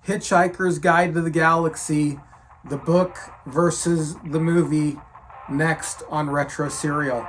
Hitchhiker's Guide to the Galaxy, the book versus the movie, next on Retro Serial.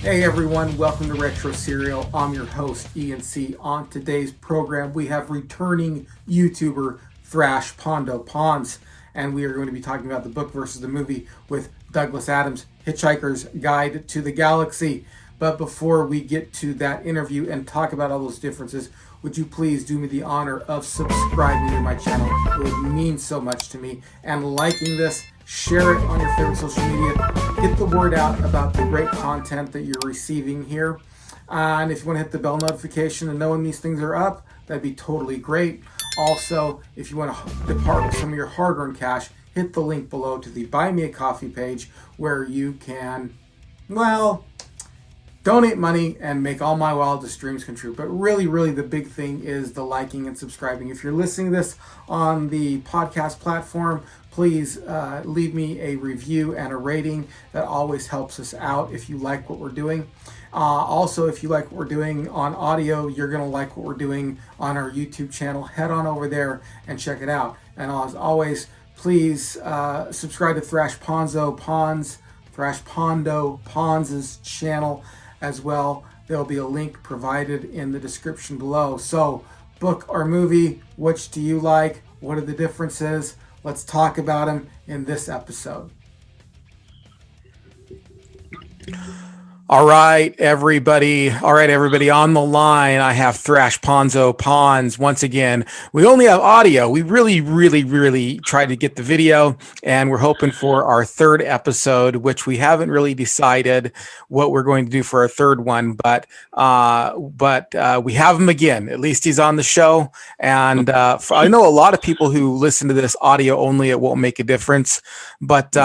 Hey everyone, welcome to Retro Serial. I'm your host, Ian C. On today's program, we have returning YouTuber Thrashpondo Pons, and we are going to be talking about the book versus the movie with Douglas Adams, Hitchhiker's Guide to the Galaxy. But before we get to that interview and talk about all those differences, would you please do me the honor of subscribing to my channel? It would mean so much to me. And liking this, share it on your favorite social media. Get the word out about the great content that you're receiving here. And if you want to hit the bell notification and know when these things are up, that'd be totally great. Also, if you want to depart with some of your hard-earned cash, hit the link below to the Buy Me a Coffee page where you can, donate money and make all my wildest dreams come true. But really, the big thing is the liking and subscribing. If you're listening to this on the podcast platform, please leave me a review and a rating. That always helps us out if you like what we're doing. Also, if you like what we're doing on audio, you're going to like what we're doing on our YouTube channel. Head on over there and check it out. And as always, please subscribe to Thrashpondo Pons' channel as well. There'll be a link provided in the description below. So, book or movie, which do you like? What are the differences? Let's talk about them in this episode. All right, everybody on the line. I have Thrashpondo Pons once again. We only have audio. We really tried to get the video, and we're hoping for our third episode, which we haven't really decided what we're going to do for our third one, but we have him again. At least he's on the show, and I know a lot of people who listen to this audio only. It won't make a difference, but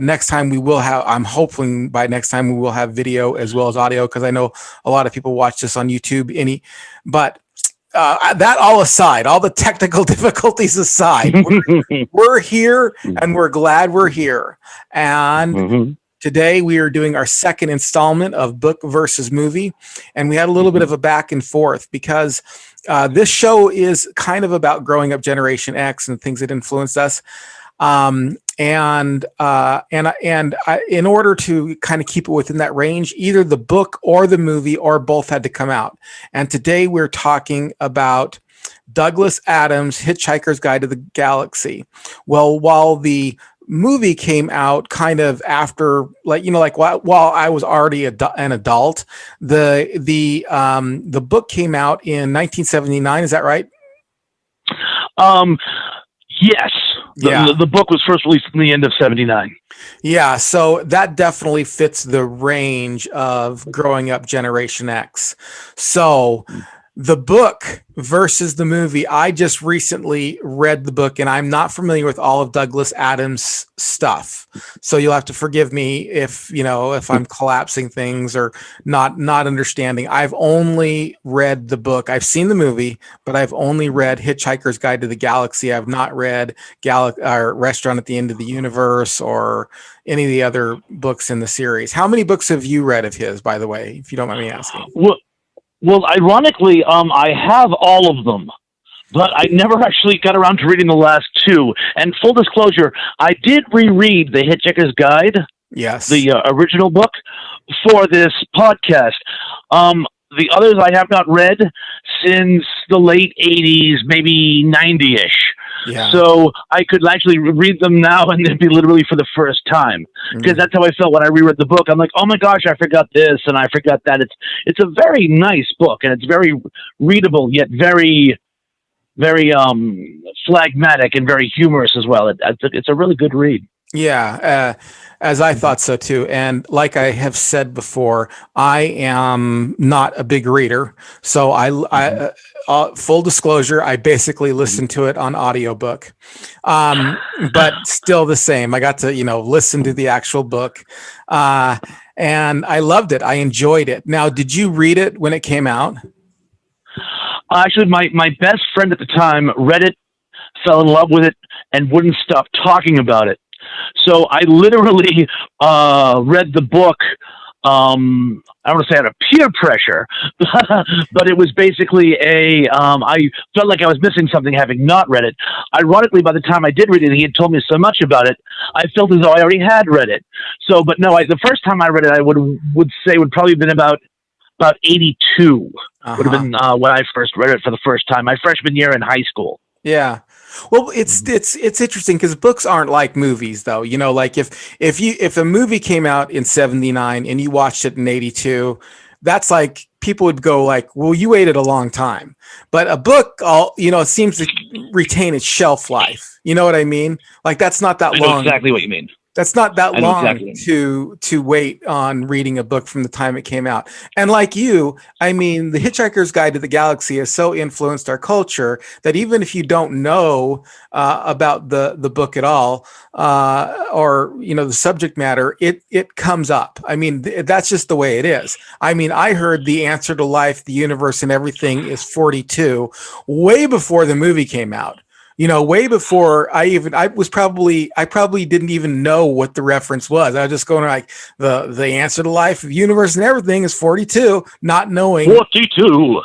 next time we will have. I'm hoping by next time we will have video as well as audio, because I know a lot of people watch this on YouTube. But that all aside, all the technical difficulties aside, we're here and we're glad we're here. And today we are doing our second installment of book versus movie, and we had a little bit of a back and forth because this show is kind of about growing up Generation X and things that influenced us. In order to kind of keep it within that range, either the book or the movie or both had to come out. And today we're talking about Douglas Adams' Hitchhiker's Guide to the Galaxy. Well, while the movie came out kind of after, while I was already an adult, the book came out in 1979. Is that right? Yes. The book was first released in the end of 79. Yeah, so that definitely fits the range of growing up Generation X. So the book versus the movie, I just recently read the book, and I'm not familiar with all of Douglas Adams' stuff. So you'll have to forgive me if I'm collapsing things or not understanding. I've only read the book. I've seen the movie, but I've only read Hitchhiker's Guide to the Galaxy. I've not read Restaurant at the End of the Universe or any of the other books in the series. How many books have you read of his, by the way, if you don't mind me asking? Well, ironically, I have all of them, but I never actually got around to reading the last two. And full disclosure, I did reread The Hitchhiker's Guide, yes, the original book, for this podcast. The others I have not read since the late 80s, maybe 90-ish. Yeah. So I could actually read them now and it'd be literally for the first time, because that's how I felt when I reread the book. I'm like, oh my gosh, I forgot this and I forgot that. It's a very nice book, and it's very readable yet very, very phlegmatic and very humorous as well. It's a really good read. Yeah, as I thought so too. And like I have said before, I am not a big reader. So I full disclosure, I basically listened to it on audiobook. But still the same. I got to, listen to the actual book. And I loved it. I enjoyed it. Now, did you read it when it came out? Actually, my best friend at the time read it fell in love with it and wouldn't stop talking about it. So I literally read the book. I don't want to say out of peer pressure, but it was basically I felt like I was missing something having not read it. Ironically, by the time I did read it, he had told me so much about it, I felt as though I already had read it. So, but no, the first time I read it, I would say would probably have been about 82. Would have been when I first read it for the first time, my freshman year in high school. Yeah. Well, it's interesting because books aren't like movies, though. You know, like if a movie came out in 79 and you watched it in 82, that's like people would go like, well, you waited a long time. But a book, it seems to retain its shelf life. You know what I mean? Like that's not that long. I know exactly what you mean. That's not that long exactly. to wait on reading a book from the time it came out. And like you, I mean, The Hitchhiker's Guide to the Galaxy has so influenced our culture that even if you don't know about the book at all, or the subject matter, it comes up. I mean, that's just the way it is. I mean, I heard the answer to life, the universe, and everything is 42 way before the movie came out. Way before I probably didn't even know what the reference was. I was just going like the answer to life, the universe, and everything is 42, not knowing 42.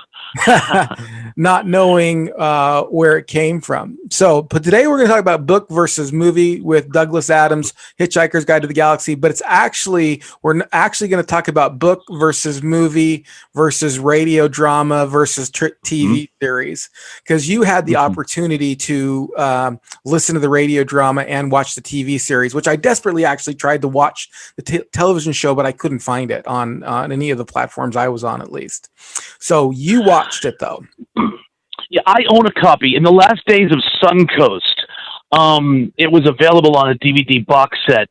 not knowing where it came from. So, but today we're going to talk about book versus movie with Douglas Adams, Hitchhiker's Guide to the Galaxy. But we're actually going to talk about book versus movie versus radio drama versus TV series, because you had the opportunity to listen to the radio drama and watch the TV series, which I desperately actually tried to watch the television show, but I couldn't find it on any of the platforms I was on, at least. So you watched it though. Yeah, I own a copy. In the last days of Suncoast, it was available on a DVD box set.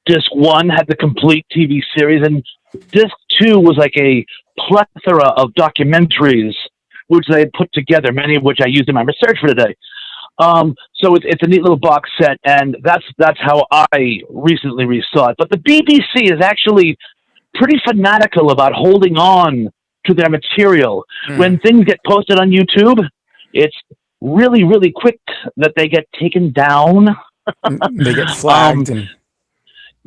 Disc 1 had the complete TV series, and Disc 2 was like a plethora of documentaries which they had put together, many of which I used in my research for today. So it's a neat little box set, and that's how I recently resaw it. But the BBC is actually pretty fanatical about holding on to their material. When things get posted on YouTube, it's really, really quick that they get taken down. They get flagged.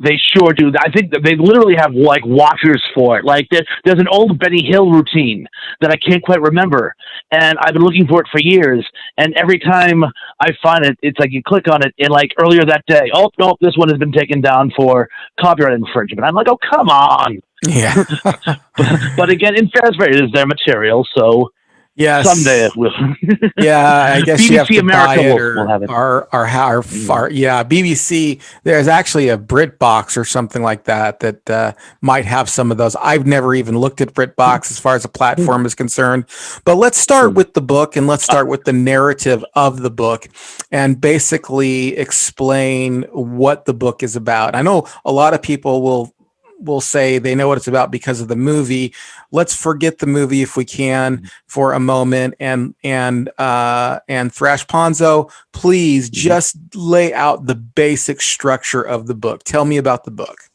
They sure do. I think that they literally have like watchers for it. Like there's an old Benny Hill routine that I can't quite remember, and I've been looking for it for years. And every time I find it, it's like you click on it, and like earlier that day, oh no, this one has been taken down for copyright infringement. I'm like, oh come on. Yeah. but again, in fairness, it is their material, so yes, someday it will. Yeah, I guess BBC you have to America buy it will have it. Yeah, BBC. There's actually a BritBox or something like that might have some of those. I've never even looked at BritBox as far as a platform is concerned. But let's start with the book, and let's start with the narrative of the book, and basically explain what the book is about. I know a lot of people will say they know what it's about because of the movie. Let's forget the movie if we can for a moment. And Thrashpondo, please just lay out the basic structure of the book. Tell me about the book.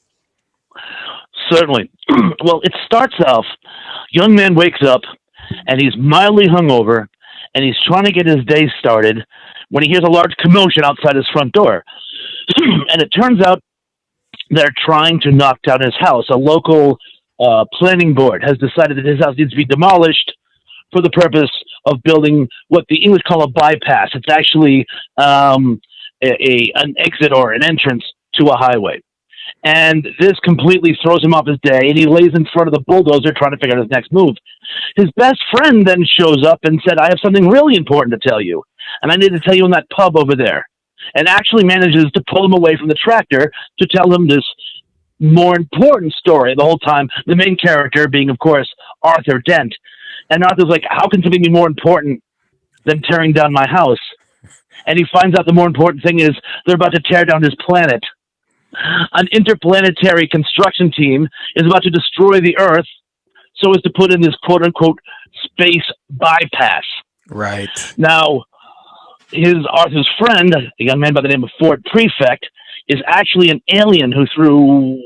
Certainly. Well, it starts off, young man wakes up and he's mildly hungover and he's trying to get his day started when he hears a large commotion outside his front door. And it turns out they're trying to knock down his house. A local planning board has decided that his house needs to be demolished for the purpose of building what the English call a bypass. It's actually an exit or an entrance to a highway. And this completely throws him off his day, and he lays in front of the bulldozer trying to figure out his next move. His best friend then shows up and said, I have something really important to tell you, and I need to tell you in that pub over there. And actually manages to pull him away from the tractor to tell him this more important story the whole time, the main character being, of course, Arthur Dent. And Arthur's like, how can something be more important than tearing down my house? And he finds out the more important thing is they're about to tear down his planet. An interplanetary construction team is about to destroy the Earth so as to put in this quote-unquote space bypass. Right. Now, Arthur's friend, a young man by the name of Fort Prefect, is actually an alien who, through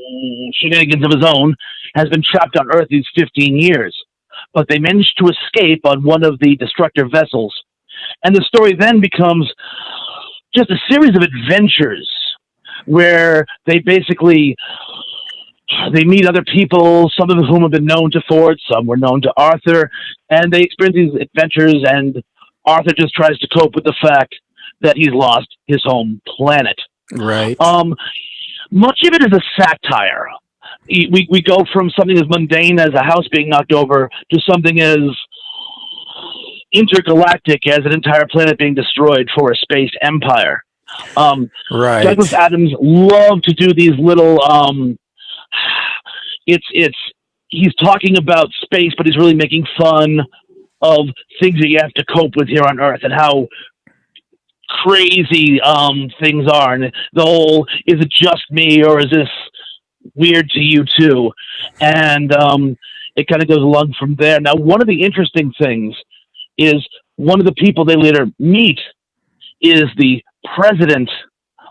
shenanigans of his own, has been trapped on Earth these 15 years. But they managed to escape on one of the destructor vessels, And the story then becomes just a series of adventures where they basically they meet other people, some of whom have been known to Ford, some were known to Arthur, and they experience these adventures, and Arthur just tries to cope with the fact that he's lost his home planet. Right. Much of it is a satire. We go from something as mundane as a house being knocked over to something as intergalactic as an entire planet being destroyed for a space empire. Right. Douglas Adams loved to do these little he's talking about space, but he's really making fun of things that you have to cope with here on Earth and how crazy things are, and the whole, is it just me or is this weird to you too? And it kind of goes along from there. Now, one of the interesting things is one of the people they later meet is the president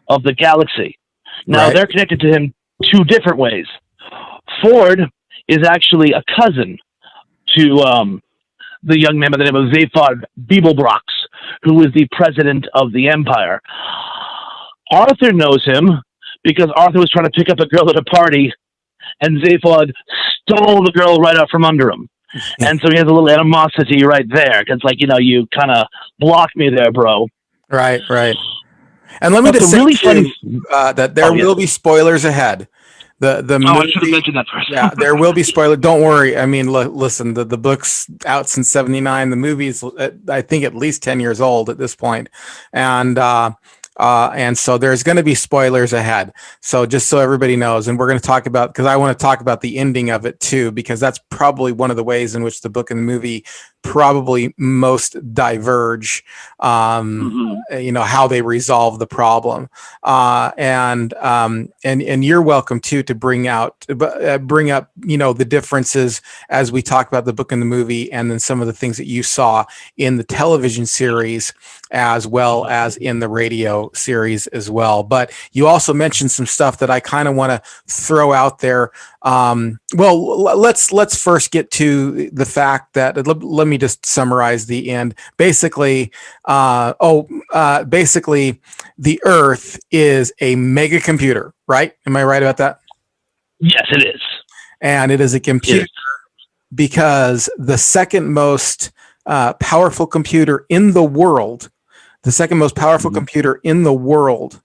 of the galaxy. Now, they're connected to him two different ways. Ford is actually a cousin to the young man by the name of Zaphod Beeblebrox, who is the president of the Empire. Arthur knows him because Arthur was trying to pick up a girl at a party, and Zaphod stole the girl right out from under him. And so he has a little animosity right there. It's like, you kind of blocked me there, bro. Right. And let me just say, too, that there will be spoilers ahead. The movie, I should have mentioned that first. Yeah, there will be spoilers. Don't worry. I mean, listen, the book's out since '79. The movie's, I think, at least 10 years old at this point. And so there's going to be spoilers ahead. So just so everybody knows, and we're going to talk about, because I want to talk about the ending of it too, because that's probably one of the ways in which the book and the movie probably most diverge, how they resolve the problem. And you're welcome too, to bring up, the differences as we talk about the book and the movie, and then some of the things that you saw in the television series as well as in the radio series as well. But you also mentioned some stuff that I kind of want to throw out there. Let's first get to the fact that, let me just summarize the end. Basically, the Earth is a mega computer, right? Am I right about that? Yes, it is. And it is a computer because the second most powerful computer in the world, computer in the world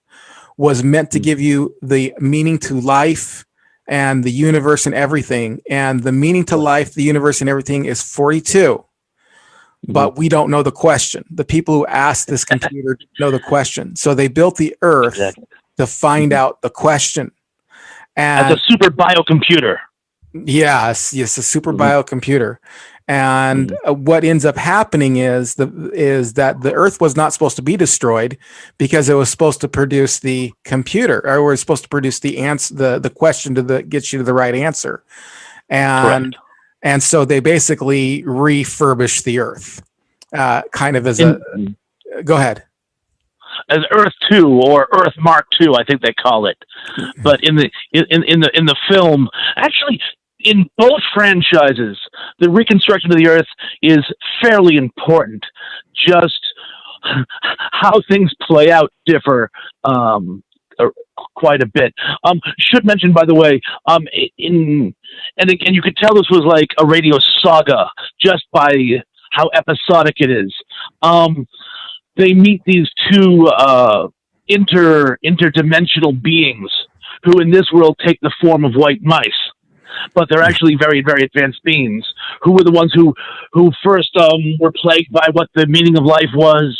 was meant to give you the meaning to life and the universe and everything. And the meaning to life, the universe and everything is 42. But we don't know the question. The people who asked this computer know the question. So they built the Earth to find out the question. And that's a super biocomputer. Yes, a super biocomputer. And what ends up happening is that the Earth was not supposed to be destroyed because it was supposed to produce the computer, or was supposed to produce the answer, the question get you to the right answer. And so they basically refurbished the Earth, kind of as go ahead. As Earth 2 or Earth Mark 2, I think they call it. But in the film, actually, in both franchises, the reconstruction of the Earth is fairly important. Just how things play out differ quite a bit. Should mention, by the way, and again, you could tell this was like a Radio Saga just by how episodic it is. They meet these two interdimensional beings who in this world take the form of white mice, but they're actually very, very advanced beings who were the ones who first were plagued by what the meaning of life was,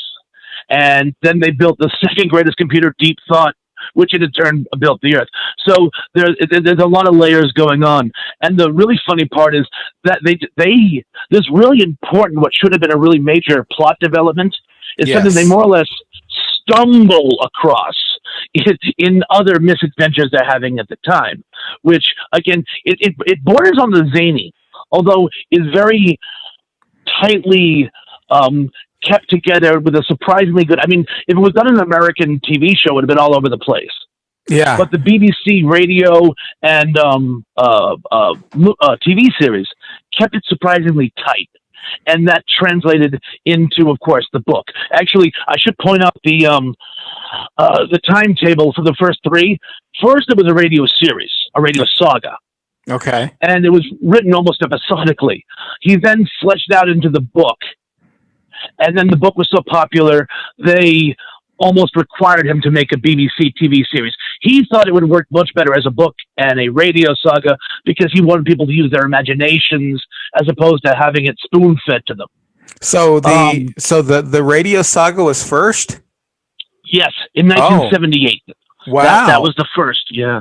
and then they built the second greatest computer, Deep Thought, which in turn built the Earth. So there's a lot of layers going on. And the really funny part is that this really important, what should have been a really major plot development, is something they more or less stumble across in other misadventures they're having at the time, which, again, it borders on the zany, although is very tightly kept together with a surprisingly good... I mean, if it was done in an American TV show, it would have been all over the place. Yeah. But the BBC radio and TV series kept it surprisingly tight. and that translated into, of course, the book. Actually, I should point out the timetable for the first three. First, it was a radio series, a radio saga. Okay. And it was written almost episodically. He then fleshed out into the book. And then the book was so popular, they almost required him to make a BBC TV series. He thought it would work much better as a book and a radio saga because he wanted people to use their imaginations as opposed to having it spoon-fed to them. So the radio saga was first? Yes, in 1978. Wow. That was the first, yeah.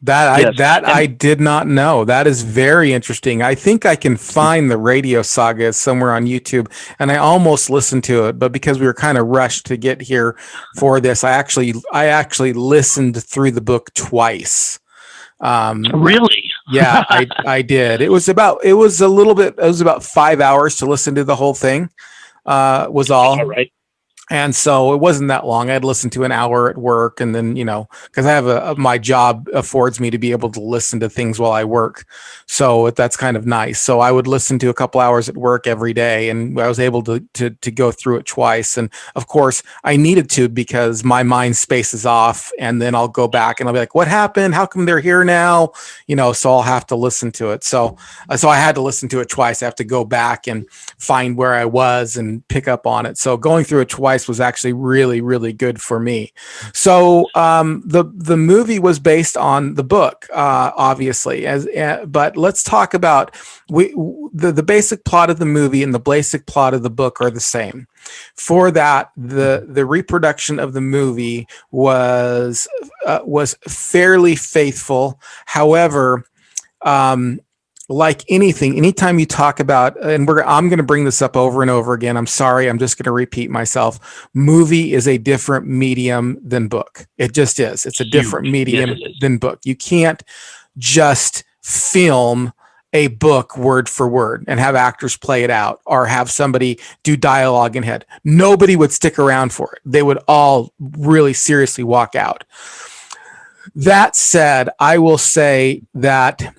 I did not know. That is very interesting. I think I can find the Radio Saga somewhere on YouTube, and I almost listened to it, but because we were kind of rushed to get here for this, I actually listened through the book twice. Really? Yeah, I did. It was about 5 hours to listen to the whole thing. Was all. All right. And so it wasn't that long. I'd listen to an hour at work, and then, because I have my job affords me to be able to listen to things while I work. So that's kind of nice. So I would listen to a couple hours at work every day, and I was able to go through it twice. And of course I needed to, because my mind spaces off, and then I'll go back and I'll be like, what happened? How come they're here now? So I'll have to listen to it. So I had to listen to it twice. I have to go back and find where I was and pick up on it. So going through it twice was actually really, really good for me. So the movie was based on the book, obviously, but let's talk about the basic plot of the movie and the basic plot of the book are the same. For that, the reproduction of the movie was fairly faithful. However, like anything, anytime you talk about, and I'm going to bring this up over and over again. I'm sorry. I'm just going to repeat myself. Movie is a different medium than book. It just is. It's a different medium than book. You can't just film a book word for word and have actors play it out or have somebody do dialogue in head. Nobody would stick around for it. They would all really seriously walk out. That said, I will say that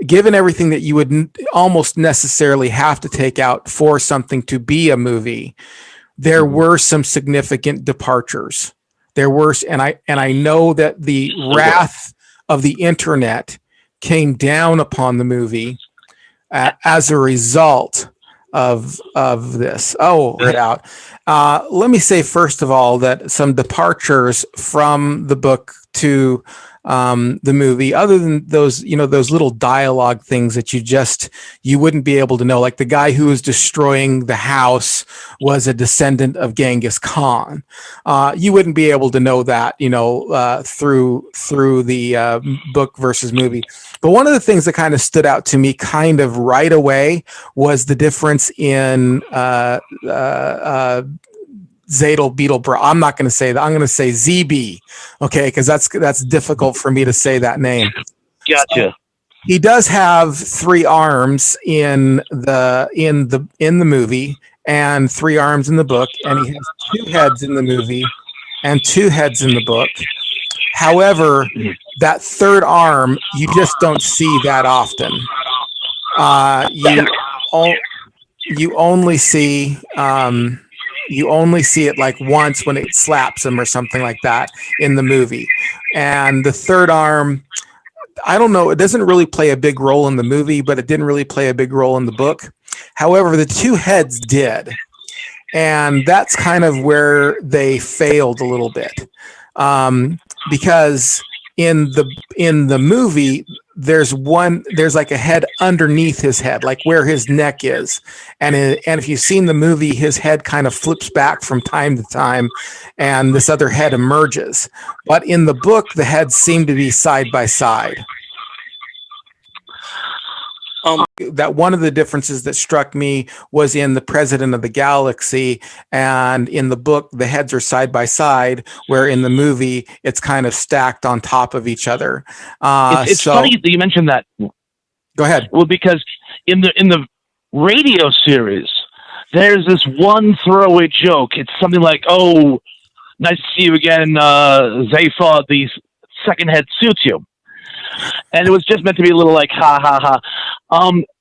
given everything that you would almost necessarily have to take out for something to be a movie, there were some significant departures. There were, and I know that the wrath of the internet came down upon the movie as a result of this. Let me say first of all that some departures from the book to the movie, other than those little dialogue things that you wouldn't be able to know, like the guy who was destroying the house was a descendant of Genghis Khan. You wouldn't be able to know that, through the book versus movie. But one of the things that kind of stood out to me kind of right away was the difference in Zadel Beetle Bra. I'm not going to say that. I'm going to say ZB. Okay, because that's difficult for me to say that name. Gotcha. So he does have 3 arms in the movie and 3 arms in the book, and he has 2 heads in the movie and 2 heads in the book. However, that 3rd arm you just don't see that often. You only see it like once when it slaps him or something like that in the movie. And the 3rd arm, I don't know, it doesn't really play a big role in the movie, but it didn't really play a big role in the book. However, the 2 heads did. And that's kind of where they failed a little bit. Because in the movie, there's like a head underneath his head, like where his neck is. And if you've seen the movie, his head kind of flips back from time to time and this other head emerges. But in the book, the heads seem to be side by side. That one of the differences that struck me was in the President of the Galaxy, and in the book, the heads are side by side, where in the movie, it's kind of stacked on top of each other. It's funny that you mentioned that. Go ahead. Well, because in the radio series, there's this one throwaway joke. It's something like, "Oh, nice to see you again, Zayfa. The second head suits you." and it was just meant to be a little like ha ha ha.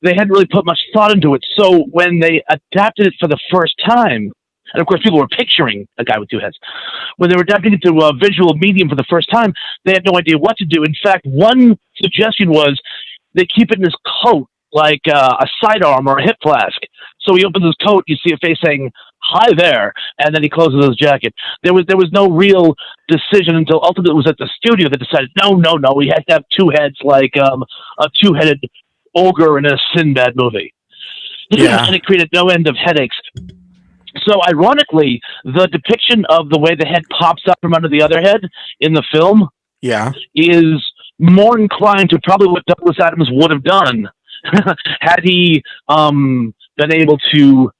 They hadn't really put much thought into it, so when they adapted it for the first time, and of course people were picturing a guy with two heads, when they were adapting it to a visual medium for the first time, they had no idea what to do. In fact, one suggestion was they keep it in his coat like a sidearm or a hip flask. So he opens his coat, you see a face saying, "Hi there," and then he closes his jacket. There was no real decision until ultimately it was at the studio that decided, no, he has to have two heads like a two-headed ogre in a Sinbad movie. Yeah. And it created no end of headaches. So ironically, the depiction of the way the head pops up from under the other head in the film is more inclined to probably what Douglas Adams would have done had he been able to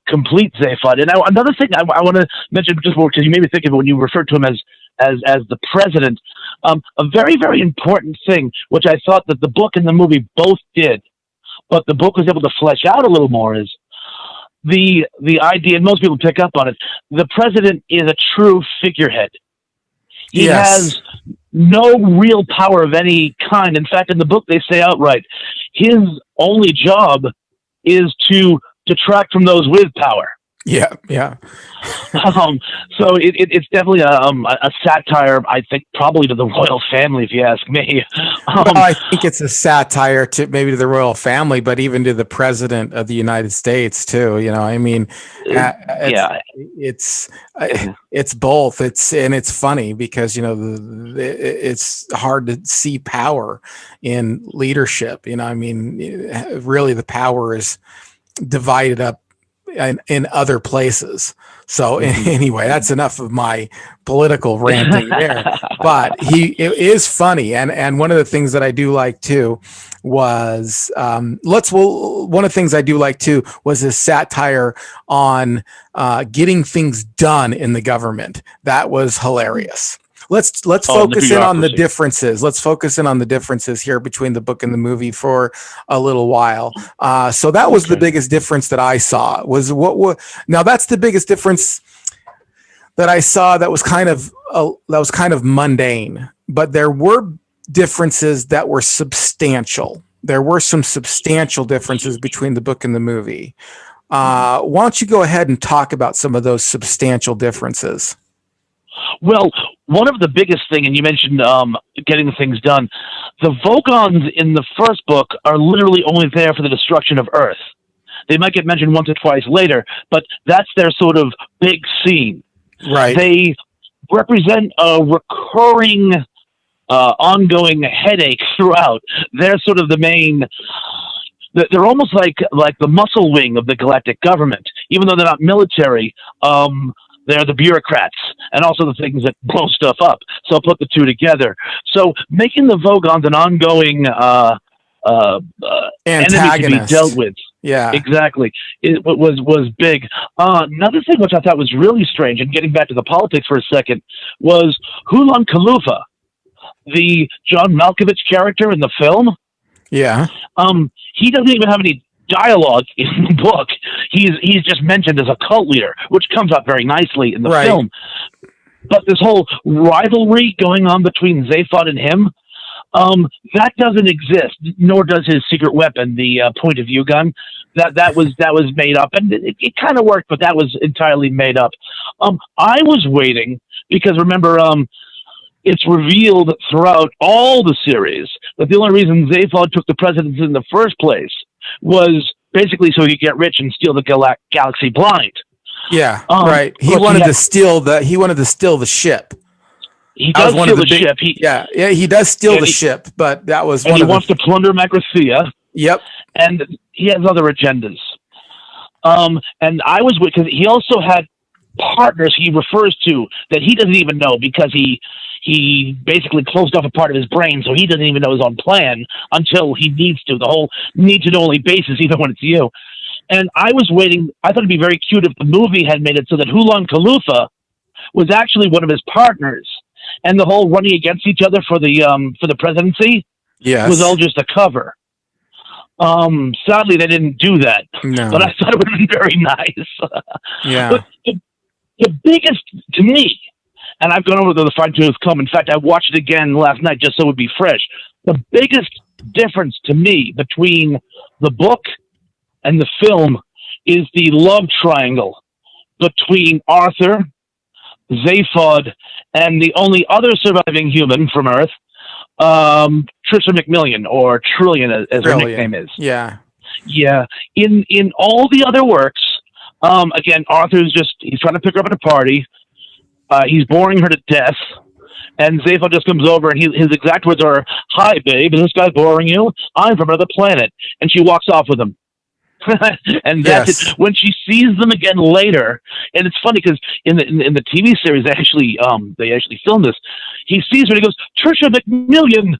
complete Zaphod. And another thing I want to mention just more, because you made me think of it when you referred to him as the president. A very, very important thing, which I thought that the book and the movie both did, but the book was able to flesh out a little more, is the idea, and most people pick up on it, the president is a true figurehead. He has no real power of any kind. In fact, in the book, they say outright, his only job is to detract from those with power. Yeah. So it's definitely a satire, I think, probably to the royal family, if you ask me. Well, I think it's a satire to maybe to the royal family, but even to the president of the United States too. You know, I mean, it's both. It's funny because, you know, it's hard to see power in leadership. You know, I mean, really the power is divided up in other places. So anyway, that's enough of my political ranting there. But it is funny, and one of the things that I do like too was one of the things I do like too was his satire on getting things done in the government. That was hilarious. Let's focus in on the differences. Let's focus in on the differences here between the book and the movie for a little while. So that was the biggest difference that I saw. Now that's the biggest difference that I saw. That was kind of mundane, but there were differences that were substantial. There were some substantial differences between the book and the movie. Why don't you go ahead and talk about some of those substantial differences? Well, one of the biggest thing, and you mentioned getting things done, the Vogons in the first book are literally only there for the destruction of Earth. They might get mentioned once or twice later, but that's their sort of big scene. Right. They represent a recurring, ongoing headache throughout. They're sort of the main... They're almost like the muscle wing of the galactic government. Even though they're not military, they're the bureaucrats and also the things that blow stuff up. So I'll put the two together. So making the Vogons an ongoing enemy to be dealt with. Yeah, exactly. It was big. Another thing which I thought was really strange, and getting back to the politics for a second, was Hulan Kalufa, the John Malkovich character in the film. Yeah. He doesn't even have any dialogue in the book. He's just mentioned as a cult leader, which comes up very nicely in the film. But this whole rivalry going on between Zaphod and him, that doesn't exist, nor does his secret weapon, the point of view gun. That was made up, and it kind of worked, but that was entirely made up. I was waiting because remember, it's revealed throughout all the series that the only reason Zaphod took the presidency in the first place was basically so he could get rich and steal the galaxy blind. Yeah, right. He wanted to steal the ship. He does steal the ship. He does steal the ship, but that was he wants to plunder Macrothea. Yep. And he has other agendas. And I was because he also had partners he refers to that he doesn't even know because he basically closed off a part of his brain, so he doesn't even know his own plan until he needs to. The whole need-to-know-only basis, even when it's you. And I was waiting. I thought it'd be very cute if the movie had made it so that Hulan Kalufa was actually one of his partners, and the whole running against each other for the presidency was all just a cover. Sadly, they didn't do that. No. But I thought it would have been very nice. Yeah. But the biggest, to me, and I've gone over to the fine-tooth comb. In fact, I watched it again last night just so it would be fresh. The biggest difference to me between the book and the film is the love triangle between Arthur, Zaphod, and the only other surviving human from Earth, Trisha McMillian, or Trillian, as her nickname is. Yeah. Yeah. In all the other works, again, Arthur's he's trying to pick her up at a party. He's boring her to death. And Zaphod just comes over, and his exact words are, "Hi, babe, is this guy boring you? I'm from another planet." And she walks off with him. And that's it. When she sees them again later, and it's funny because in the TV series they actually filmed this. He sees her and he goes, "Trisha McMillian,"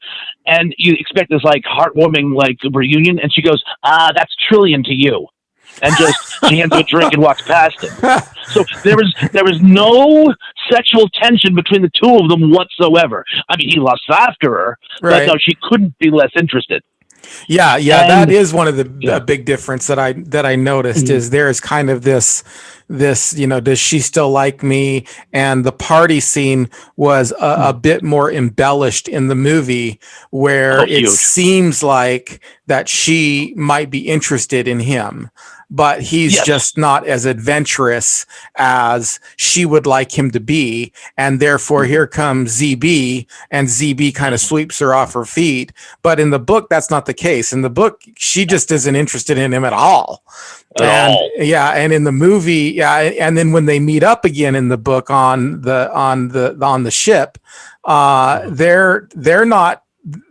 and you expect this like heartwarming like reunion, and she goes, "That's Trillian to you," and she hands him a drink and walks past him. So there was no sexual tension between the two of them whatsoever. I mean, he lusts after her, but no, she couldn't be less interested. Yeah, that is one of the big difference that I noticed is there is kind of this, does she still like me? And the party scene was a bit more embellished in the movie, where it seems like that she might be interested in him, but he's just not as adventurous as she would like him to be. And therefore here comes ZB, and ZB kind of sweeps her off her feet. But in the book, that's not the case. In the book, she just isn't interested in him at all. And in the movie, and then when they meet up again in the book on the ship, they're not,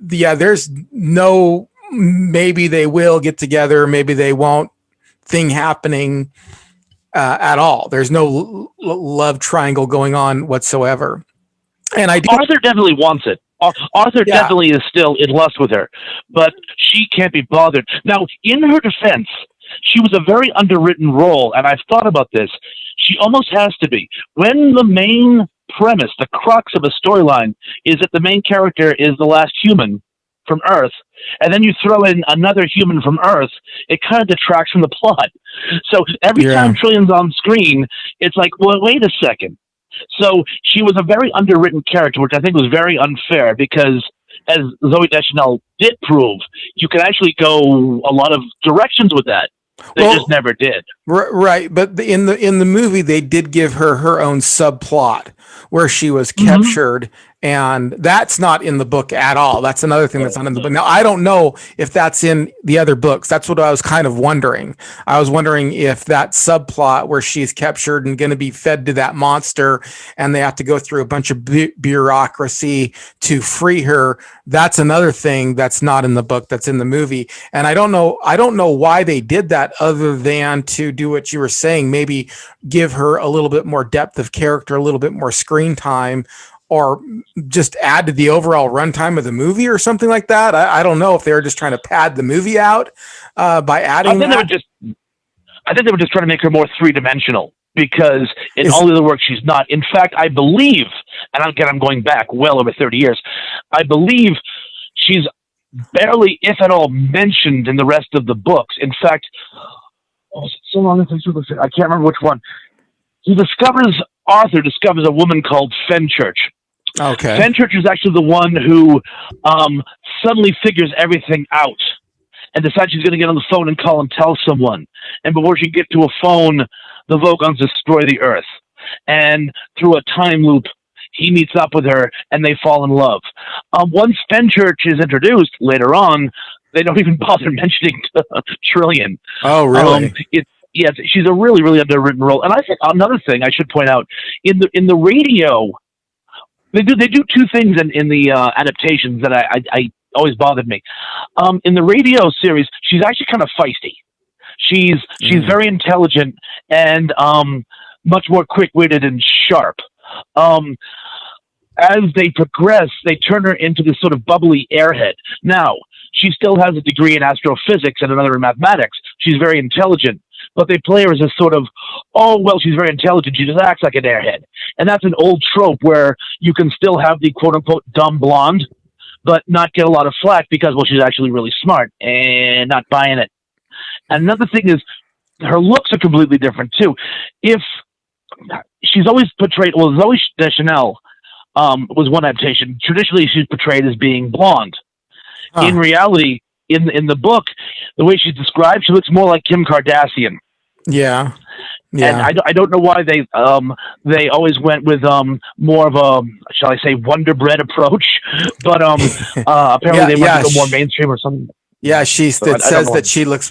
there's no, maybe they will get together, maybe they won't thing happening at all. There's no love triangle going on whatsoever. And Arthur definitely wants it. Arthur definitely is still in lust with her, but she can't be bothered. Now, in her defense, she was a very underwritten role, and I've thought about this. She almost has to be. When the main premise, the crux of a storyline, is that the main character is the last human from Earth, and then you throw in another human from Earth, it kind of detracts from the plot. So every time Trillian's on screen, it's like, well, wait a second. So she was a very underwritten character, which I think was very unfair, because as Zooey Deschanel did prove, you can actually go a lot of directions with that. They just never did. Right, but in the movie, they did give her own subplot where she was captured, and that's not in the book at all. That's another thing that's not in the book. Now, I don't know if that's in the other books. That's what I was kind of wondering. I was wondering if that subplot where she's captured and going to be fed to that monster, and they have to go through a bunch of bureaucracy to free her. That's another thing that's not in the book, that's in the movie. And I don't know why they did that, other than to do what you were saying, maybe give her a little bit more depth of character, a little bit more screen time, or just add to the overall runtime of the movie or something like that. I don't know if they were just trying to pad the movie out by adding that. I think they were just trying to make her more three-dimensional, because in all the other work she's not. In fact, I believe, and again, I'm going back well over 30 years, I believe she's barely, if at all, mentioned in the rest of the books. In fact, so long I can't remember which one. Arthur discovers a woman called Fenchurch. Okay. Fenchurch is actually the one who suddenly figures everything out and decides she's going to get on the phone and call and tell someone. And before she gets to a phone, the Vogons destroy the Earth. And through a time loop, he meets up with her and they fall in love. Once Fenchurch is introduced later on, they don't even bother mentioning Trillian. Oh, really? Yes, she's a really, really underwritten role. And I think another thing I should point out, in the radio, they do two things in the adaptations that I always bothered me. In the radio series, she's actually kind of feisty. She's very intelligent and much more quick-witted and sharp. As they progress, they turn her into this sort of bubbly airhead. Now, she still has a degree in astrophysics and another in mathematics. She's very intelligent. But they play her as a sort of, she's very intelligent, she just acts like an airhead. And that's an old trope where you can still have the quote-unquote dumb blonde, but not get a lot of flack because, she's actually really smart and not buying it. And another thing is, her looks are completely different, too. If she's always portrayed. Well, Zoe Deschanel was one adaptation. Traditionally, she's portrayed as being blonde. Huh. In reality, in the book, the way she's described, she looks more like Kim Kardashian. Yeah. Yeah. And I don't know why they always went with more of a, shall I say, Wonder Bread approach, but apparently they went to go more mainstream or something. Yeah, it says that she looks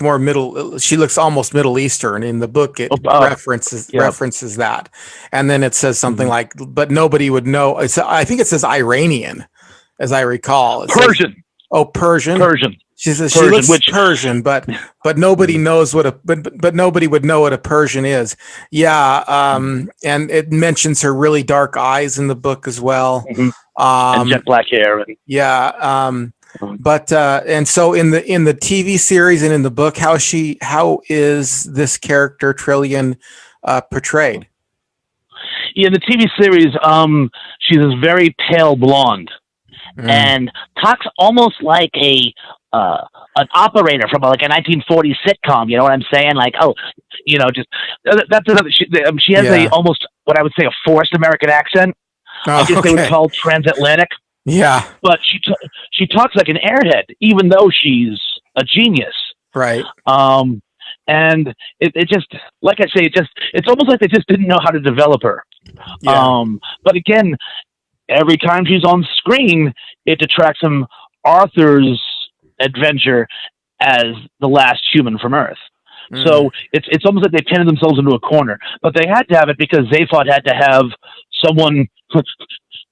she looks almost Middle Eastern. In the book it references that. And then it says something like, but nobody would know. I think it says Iranian, as I recall. Persian. Persian. She says she looks Persian, but nobody knows but nobody would know what a Persian is. Yeah, and it mentions her really dark eyes in the book as well. Mm-hmm. And jet black hair. But and so in the TV series and in the book, how is this character Trillian portrayed? Yeah, in the TV series, she's this very pale blonde and talks almost like an operator from like a 1940s sitcom. You know what I'm saying? Like, just that's another. She has a almost what I would say a forced American accent. I guess they would call transatlantic. Yeah, but she talks like an airhead, even though she's a genius. Right. And it just, like I say, it's almost like they just didn't know how to develop her. Yeah. But again, every time she's on screen, it detracts from Arthur's adventure as the last human from Earth. So it's almost like they painted themselves into a corner. But they had to have it because Zaphod had to have someone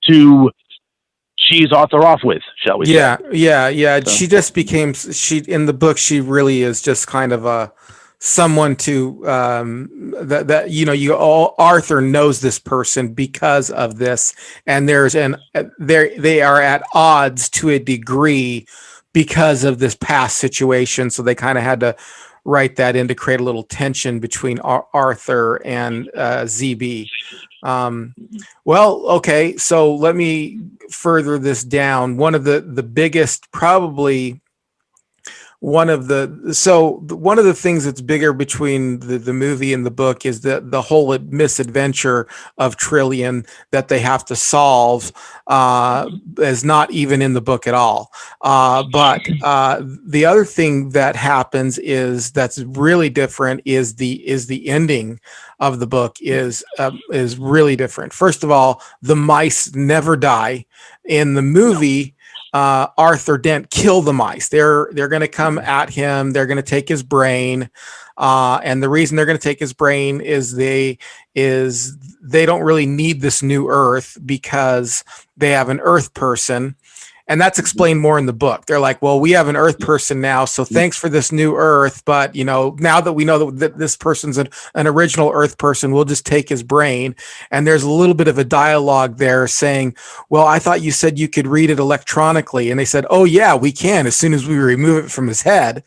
to cheese Arthur off with, shall we say? Yeah. So. She just became in the book. She really is just kind of someone to Arthur knows this person because of this, and they are at odds to a degree because of this past situation. So they kind of had to write that in to create a little tension between Arthur and ZB. Well, okay, so let me further this down. One of the biggest, probably one of the things that's bigger between the movie and the book is the whole misadventure of Trillian that they have to solve is not even in the book at all. But the other thing that happens that's really different is the ending of the book is really different. First of all, the mice never die. In the movie, Arthur Dent kill the mice. They're going to come at him. They're going to take his brain. And the reason they're going to take his brain is they don't really need this new Earth because they have an Earth person. And that's explained more in the book. They're like, well, we have an Earth person now, so thanks for this new Earth. But, now that we know that this person's an original Earth person, we'll just take his brain. And there's a little bit of a dialogue there saying, well, I thought you said you could read it electronically. And they said, oh, yeah, we can as soon as we remove it from his head.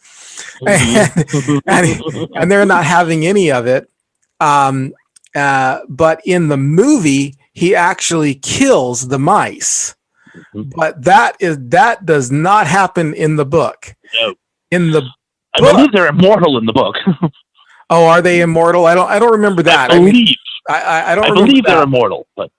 And they're not having any of it. But in the movie, he actually kills the mice. But that does not happen in the book. No. In the book, I believe they're immortal in the book. Oh, are they immortal? I don't remember that. I believe. I believe they're immortal, but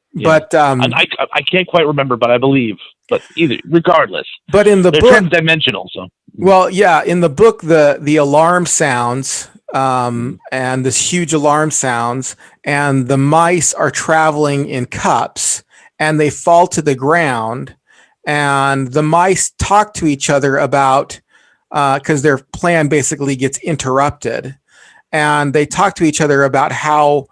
I can't quite remember, but I believe. But regardless. But in the they're book, transdimensional. So. Well, yeah, in the book, the alarm sounds, and this huge alarm sounds, and the mice are traveling in cups. And they fall to the ground, and the mice talk to each other about, because their plan basically gets interrupted, and they talk to each other about how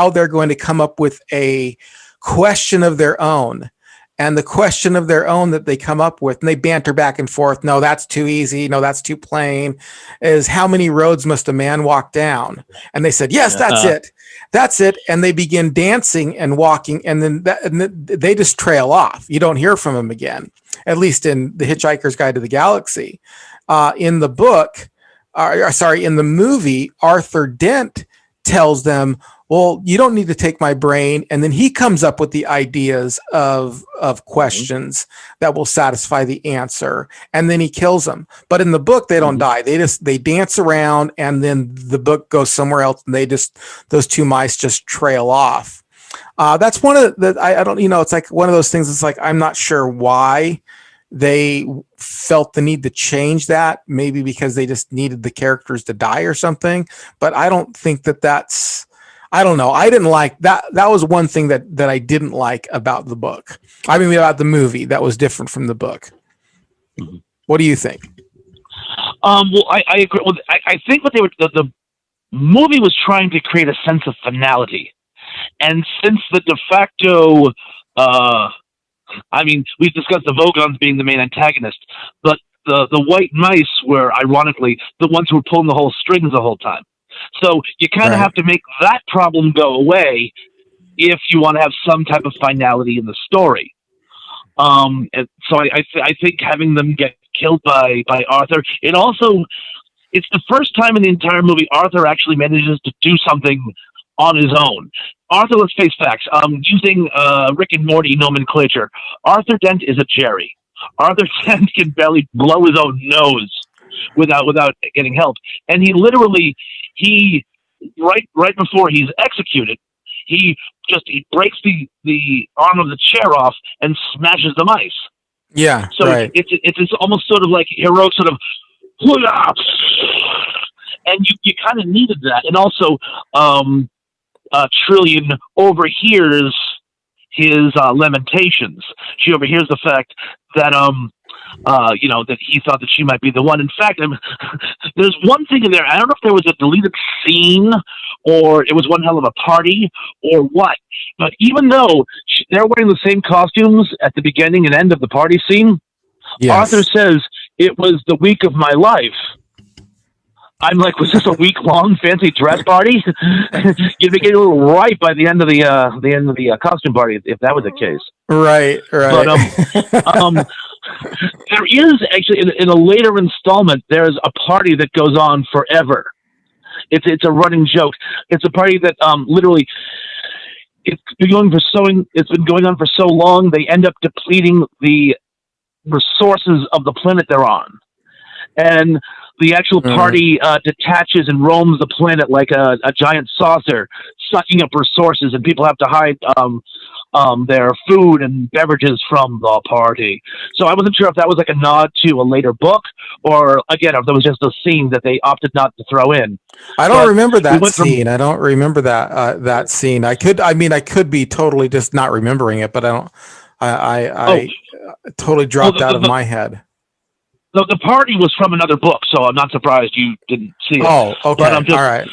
they're going to come up with a question of their own. And the question of their own that they come up with, and they banter back and forth. No, that's too easy. No, that's too plain. Is how many roads must a man walk down? And they said, yes, that's it. That's it. And they begin dancing and walking, and then they just trail off. You don't hear from them again, at least in The Hitchhiker's Guide to the Galaxy. In the book, in the movie, Arthur Dent tells them, well, you don't need to take my brain. And then he comes up with the ideas of questions that will satisfy the answer. And then he kills them. But in the book, they don't die. They dance around, and then the book goes somewhere else, and those two mice just trail off. That's one of the, I don't, it's like one of those things. It's like, I'm not sure why they felt the need to change that, maybe because they just needed the characters to die or something. But I don't think that's, I don't know. I didn't like that. That was one thing that I didn't like about the book. I mean, about the movie that was different from the book. Mm-hmm. What do you think? Well, I agree. Well, I think what the movie was trying to create a sense of finality. And since the de facto, I mean, we've discussed the Vogons being the main antagonist, but the white mice were, ironically, the ones who were pulling the whole strings the whole time. So you kind of have to make that problem go away if you want to have some type of finality in the story. And so I think having them get killed by Arthur, it's the first time in the entire movie Arthur actually manages to do something on his own. Arthur, let's face facts. Using Rick and Morty nomenclature, Arthur Dent is a Jerry. Arthur Dent can barely blow his own nose without getting help. And he literally, right before he's executed, he breaks the arm of the chair off and smashes the mice. Yeah. So it's almost sort of like heroic sort of, and you kind of needed that. And also, Trillian overhears his lamentations. She overhears the fact that that he thought that she might be the one. In fact, there's one thing in there. I don't know if there was a deleted scene or it was one hell of a party or what. But even though they're wearing the same costumes at the beginning and end of the party scene, yes. Arthur says it was the week of my life. I'm like, was this a week-long fancy dress party? You'd be getting a little ripe by the end of the costume party if that was the case. Right. But there is actually in a later installment. There's a party that goes on forever. It's a running joke. It's a party that literally it's been going on for so long. They end up depleting the resources of the planet they're on, and the actual party detaches and roams the planet like a giant saucer, sucking up resources, and people have to hide their food and beverages from the party. So I wasn't sure if that was like a nod to a later book, or again, if there was just a scene that they opted not to throw in. I don't remember that scene. I don't remember that scene. I could be totally just not remembering it, but I totally dropped out of my head. The party was from another book, so I'm not surprised you didn't see it. Oh, okay. But all right.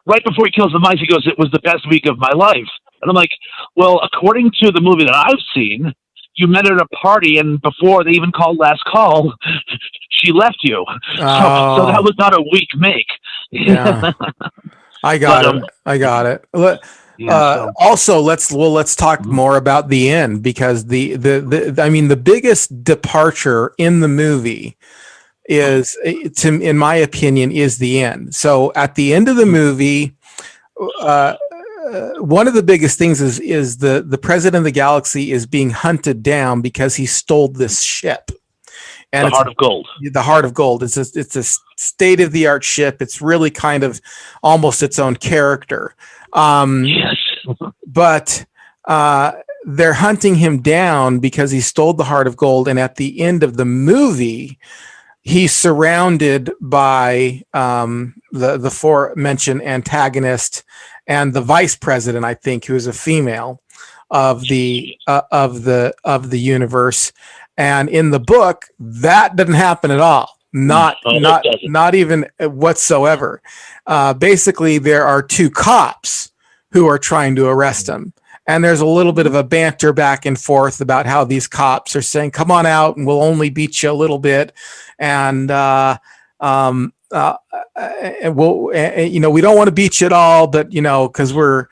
Right before he kills the mice, he goes, "It was the best week of my life." And I'm like, well, according to the movie that I've seen, you met her at a party, and before they even called last call, she left you. Oh. So that was not a weak make. Yeah. I got it. Also, let's talk more about the end, because the biggest departure in the movie is, in my opinion, is the end. So at the end of the movie, one of the biggest things is the president of the galaxy is being hunted down because he stole this ship. And the Heart of Gold. The Heart of Gold. It's a state-of-the-art ship. It's really kind of almost its own character. Yes. But they're hunting him down because he stole the Heart of Gold, and at the end of the movie, he's surrounded by the aforementioned antagonist and the vice president, I think, who is a female of the universe. And in the book, that doesn't happen at all. Not even whatsoever. Basically, there are two cops who are trying to arrest him. And there's a little bit of a banter back and forth about how these cops are saying, "Come on out, and we'll only beat you a little bit." And we don't want to beat you at all, but because we're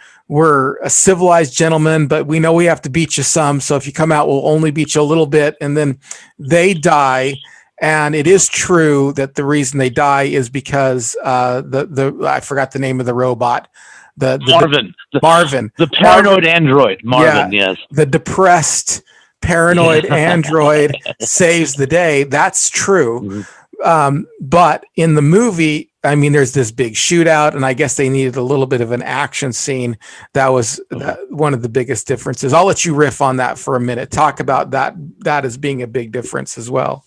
a civilized gentleman, but we know we have to beat you some. So if you come out, we'll only beat you a little bit. And then they die. And it is true that the reason they die is because I forgot the name of the robot. Marvin. The paranoid android. Marvin, yes. The depressed paranoid android saves the day. That's true. Mm-hmm. But in the movie, I mean, there's this big shootout, and I guess they needed a little bit of an action scene. That was one of the biggest differences. I'll let you riff on that for a minute. Talk about that as being a big difference as well.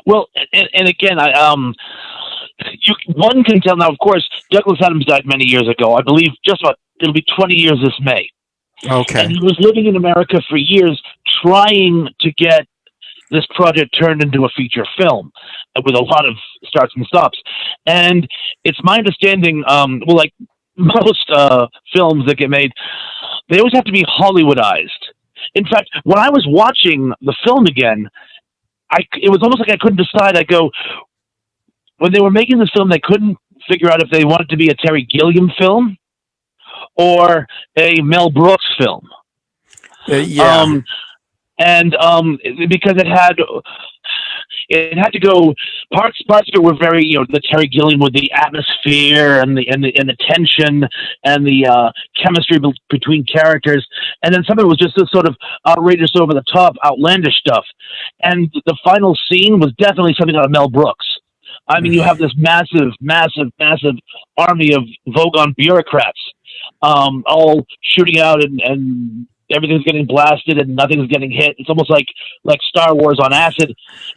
Well, and again, one can tell now. Of course, Douglas Adams died many years ago. I believe it'll be 20 years this May. Okay. And he was living in America for years, trying to get this project turned into a feature film with a lot of starts and stops. And it's my understanding, like most films that get made, they always have to be Hollywoodized. In fact, when I was watching the film again, it was almost like I couldn't decide. When they were making this film, they couldn't figure out if they wanted to be a Terry Gilliam film or a Mel Brooks film. Yeah. Because it had to go, parts of it were very, the Terry Gilliam with the atmosphere and the tension and the chemistry between characters, and then some of it was just this sort of outrageous, over the top, outlandish stuff. And the final scene was definitely something out of Mel Brooks. I mean, you have this massive, massive, massive army of Vogon bureaucrats, all shooting out and everything's getting blasted and nothing's getting hit. It's almost like Star Wars on acid.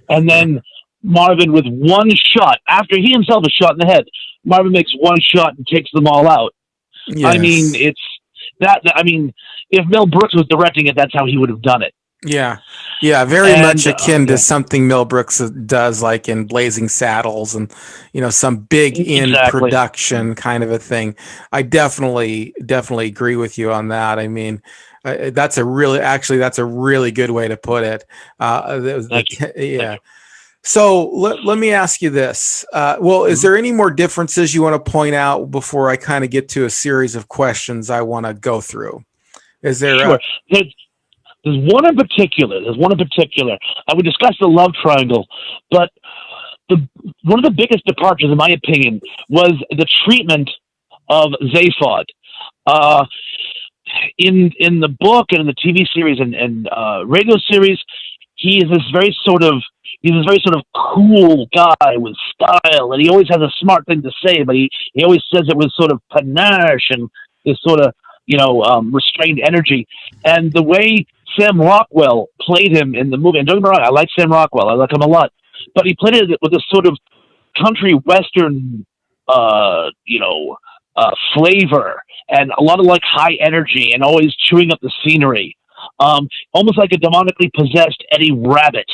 And then Marvin, with one shot, after he himself is shot in the head, Marvin makes one shot and takes them all out. Yes. I mean, it's that. I mean, if Mel Brooks was directing it, that's how he would have done it. Yeah. Very much akin to something Mel Brooks does, like in Blazing Saddles and, some big in production kind of a thing. I definitely agree with you on that. I mean, that's a really good way to put it. Yeah. So let me ask you this. Is there any more differences you want to point out before I kind of get to a series of questions I want to go through? Is there? Sure. There's one in particular. I would discuss the love triangle, but one of the biggest departures, in my opinion, was the treatment of Zaphod. In the book and in the TV series and radio series, he's this very sort of cool guy with style, and he always has a smart thing to say, but he always says it with sort of panache and this sort of restrained energy. And the way Sam Rockwell played him in the movie, and don't get me wrong, I like Sam Rockwell, I like him a lot, but he played it with this sort of country western flavor and a lot of high energy and always chewing up the scenery, almost like a demonically possessed Eddie Rabbit.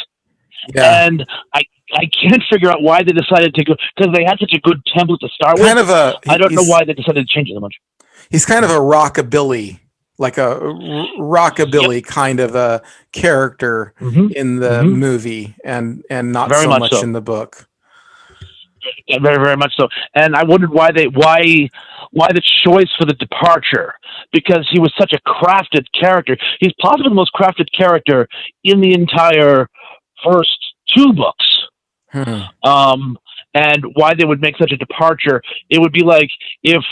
Yeah. And I can't figure out why they decided to go, because they had such a good template to start with. I don't know why they decided to change it so much. He's kind of a rockabilly, kind of a character in the movie, and not very so much in the book. Yeah, very, very much so. And I wondered why the choice for the departure, because he was such a crafted character. He's possibly the most crafted character in the entire first two books. And why they would make such a departure. It would be like if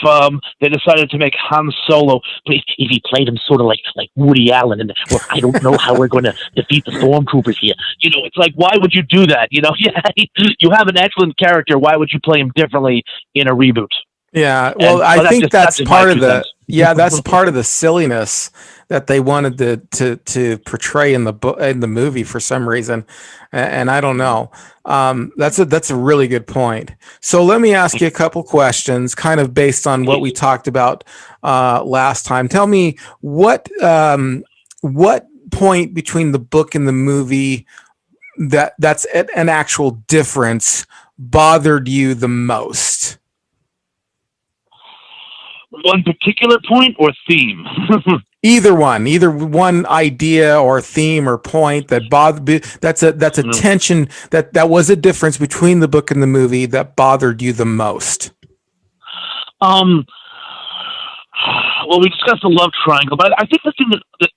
they decided to make Han Solo, but if he played him sort of like Woody Allen, and I don't know how we're going to defeat the stormtroopers here. It's like, why would you do that? You have an excellent character. Why would you play him differently in a reboot? Yeah, well, I think that's part of that's part of the silliness that they wanted to portray in the movie for some reason, and I don't know. That's a really good point. So let me ask you a couple questions, kind of based on what we talked about last time. Tell me what point between the book and the movie that's an actual difference bothered you the most? One particular point or theme? Either one idea or theme or point that bothered. That's a tension that was a difference between the book and the movie that bothered you the most. Well, we discussed the love triangle, but I think the thing that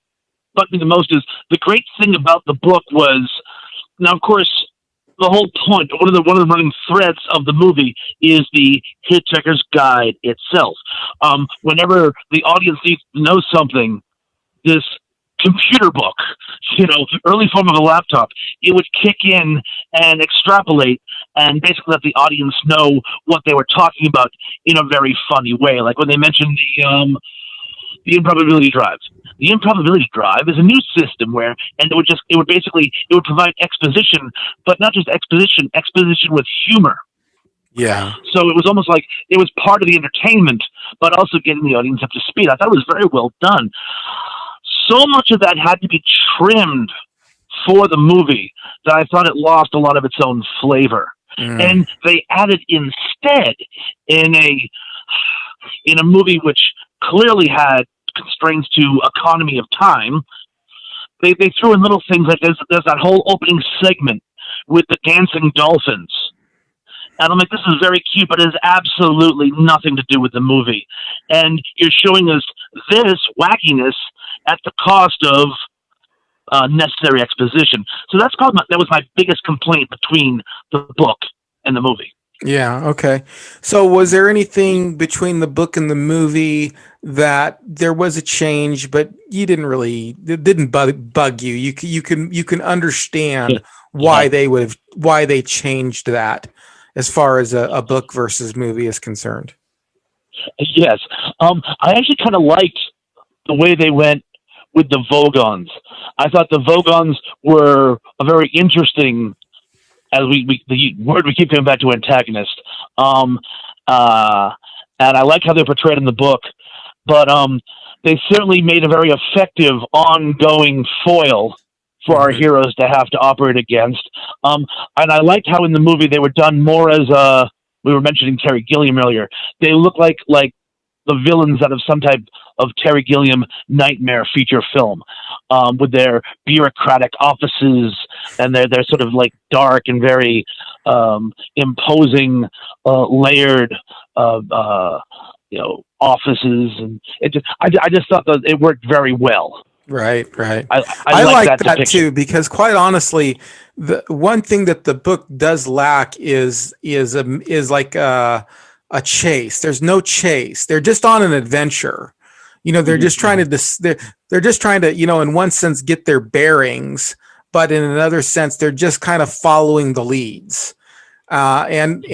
bugged me the most is the great thing about the book was, now of course, the whole point, one of the running threads of the movie is the Hitchhiker's Guide itself. Whenever the audience needs to know something, this computer book, early form of a laptop, it would kick in and extrapolate and basically let the audience know what they were talking about in a very funny way. Like when they mentioned the improbability drive. The improbability drive is a new system where, and it would provide exposition, but not just exposition with humor. Yeah. So it was almost like it was part of the entertainment, but also getting the audience up to speed. I thought it was very well done. So much of that had to be trimmed for the movie that I thought it lost a lot of its own flavor. And they added instead in a movie which clearly had constraints to economy of time. They threw in little things like there's that whole opening segment with the dancing dolphins. And I'm like, this is very cute, but it has absolutely nothing to do with the movie. And you're showing us this wackiness at the cost of necessary exposition. So that was my biggest complaint between the book and the movie. Yeah. Okay. So was there anything between the book and the movie that there was a change, but it didn't bug you? You can understand why they changed that as far as a book versus movie is concerned. Yes. I actually kind of liked the way they went with the Vogons. I thought the Vogons were a very interesting, as the word we keep coming back to, antagonist. And I like how they're portrayed in the book, but they certainly made a very effective ongoing foil for our heroes to have to operate against. And I liked how in the movie they were done more as we were mentioning Terry Gilliam earlier. They look like the villains out of some type of Terry Gilliam nightmare feature film, with their bureaucratic offices and their sort of like dark and very imposing, layered, offices, and I just thought that it worked very well. Right. I like that too, because quite honestly, the one thing that the book does lack is like a chase. There's no chase. They're just on an adventure. They're just trying to they're just trying to, in one sense, get their bearings, but in another sense, they're just kind of following the leads. And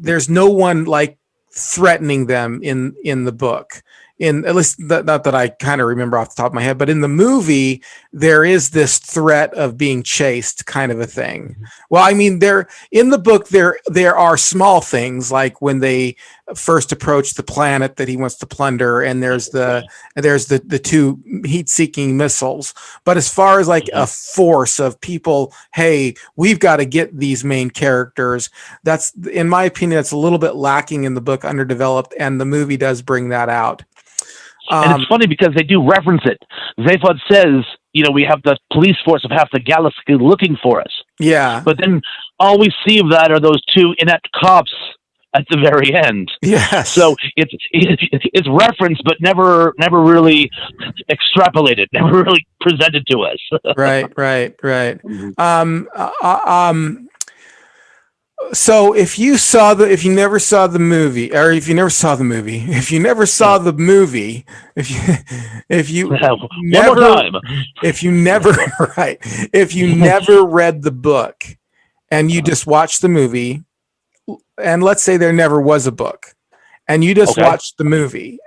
there's no one like threatening them in the book. At least not that I kind of remember off the top of my head, but in the movie, there is this threat of being chased kind of a thing. Well, I mean, in the book, there are small things like when they first approach the planet that he wants to plunder, and there's the two heat-seeking missiles. But as far as like a force of people, hey, we've got to get these main characters, that's, in my opinion, that's a little bit lacking in the book, underdeveloped, and the movie does bring that out. And it's funny because they do reference it. Zaphod says, we have the police force of half the galaxy looking for us. Yeah. But then all we see of that are those two inept cops at the very end. Yes. So it's referenced, but never really extrapolated, never really presented to us. Right. So if you never saw the movie, if you never read the book and you just watched the movie, and let's say there never was a book and you just watched the movie,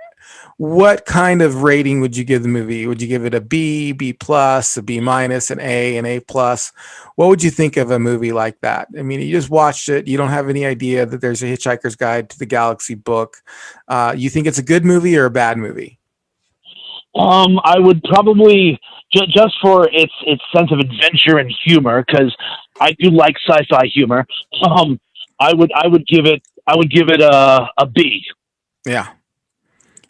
what kind of rating would you give the movie? Would you give it a B, B plus, a B minus, an A plus? What would you think of a movie like that? I mean, you just watched it. You don't have any idea that there's a Hitchhiker's Guide to the Galaxy book. You think it's a good movie or a bad movie? I would probably, just for its sense of adventure and humor, because I do like sci-fi humor. I would give it a B. Yeah.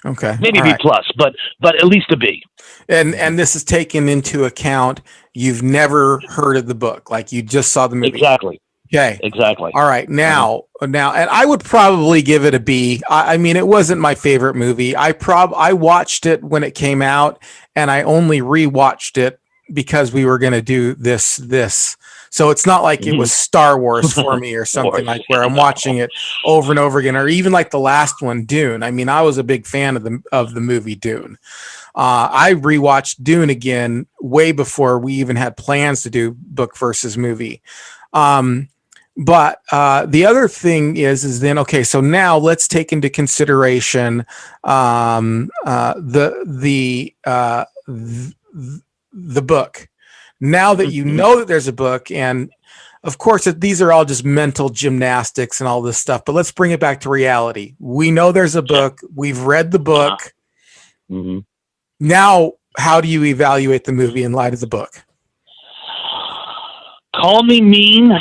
Okay. Maybe B plus, but at least a B. And this is taken into account. You've never heard of the book, like you just saw the movie. Exactly. Okay. Exactly. All right. Now, and I would probably give it a B. I mean, it wasn't my favorite movie. I watched it when it came out, and I only rewatched it because we were going to do this. So it's not like it was Star Wars for me or something like where I'm watching it over and over again, or even like the last one, Dune. I mean, I was a big fan of the movie Dune. I rewatched Dune again way before we even had plans to do book versus movie. But the other thing is then okay. So now let's take into consideration the book. Now that you know that there's a book, and of course these are all just mental gymnastics and all this stuff. But let's bring it back to reality. We know there's a book. We've read the book. Mm-hmm. Now, how do you evaluate the movie in light of the book? Call me mean.